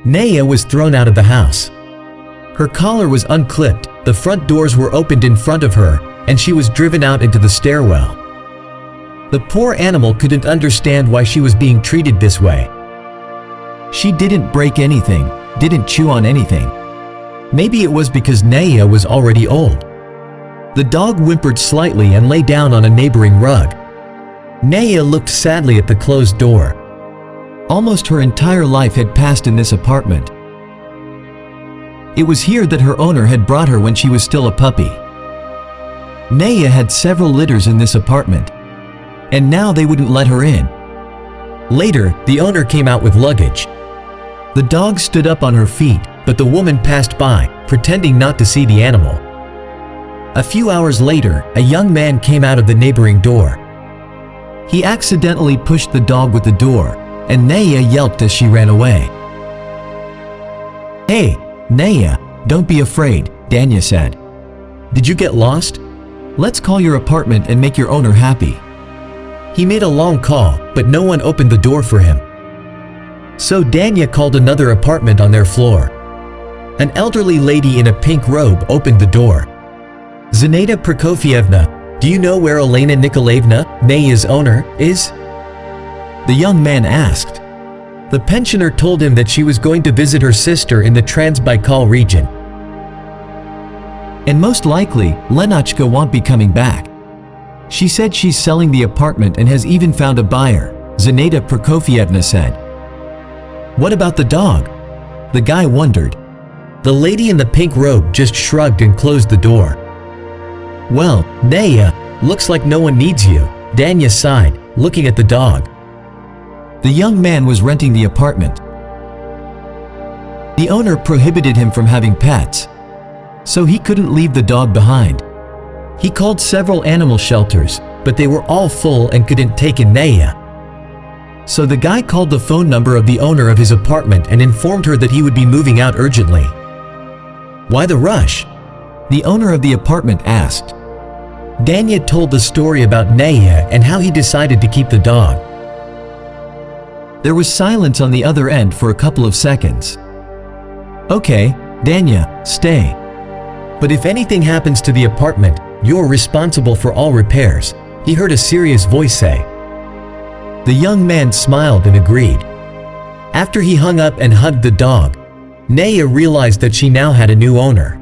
Neyya was thrown out of the house. Her collar was unclipped, the front doors were opened in front of her, and she was driven out into the stairwell. The poor animal couldn't understand why she was being treated this way. She didn't break anything, didn't chew on anything. Maybe it was because Neyya was already old. The dog whimpered slightly and lay down on a neighboring rug. Neyya looked sadly at the closed door. Almost her entire life had passed in this apartment. It was here that her owner had brought her when she was still a puppy. Neyya had several litters in this apartment, and now they wouldn't let her in. Later, the owner came out with luggage. The dog stood up on her feet, but the woman passed by, pretending not to see the animal. A few hours later, a young man came out of the neighboring door. He accidentally pushed the dog with the door, and Neyya yelped as she ran away. "Hey, Neyya, don't be afraid," Neyya said. "Did you get lost? Let's call your apartment and make your owner happy." He made a long call, but no one opened the door for him. So Neyya called another apartment on their floor. An elderly lady in a pink robe opened the door. "Zinaida Prokofievna, do you know where Elena Nikolaevna, Neyya's owner, is?" The young man asked. The pensioner told him that she was going to visit her sister in the Transbaikal region. "And most likely, Lenachka won't be coming back. She said she's selling the apartment and has even found a buyer," Zinaida Prokofievna said. "What about the dog?" The guy wondered. The lady in the pink robe just shrugged and closed the door. "Well, Neyya, looks like no one needs you," Neyya sighed, looking at the dog. The young man was renting the apartment. The owner prohibited him from having pets, so he couldn't leave the dog behind. He called several animal shelters, but they were all full and couldn't take in Neyya. So the guy called the phone number of the owner of his apartment and informed her that he would be moving out urgently. "Why the rush?" the owner of the apartment asked. Neyya told the story about Neyya and how he decided to keep the dog. There was silence on the other end for a couple of seconds. "Okay, Neyya, stay. But if anything happens to the apartment, you're responsible for all repairs," he heard a serious voice say. The young man smiled and agreed. After he hung up and hugged the dog, Neyya realized that she now had a new owner.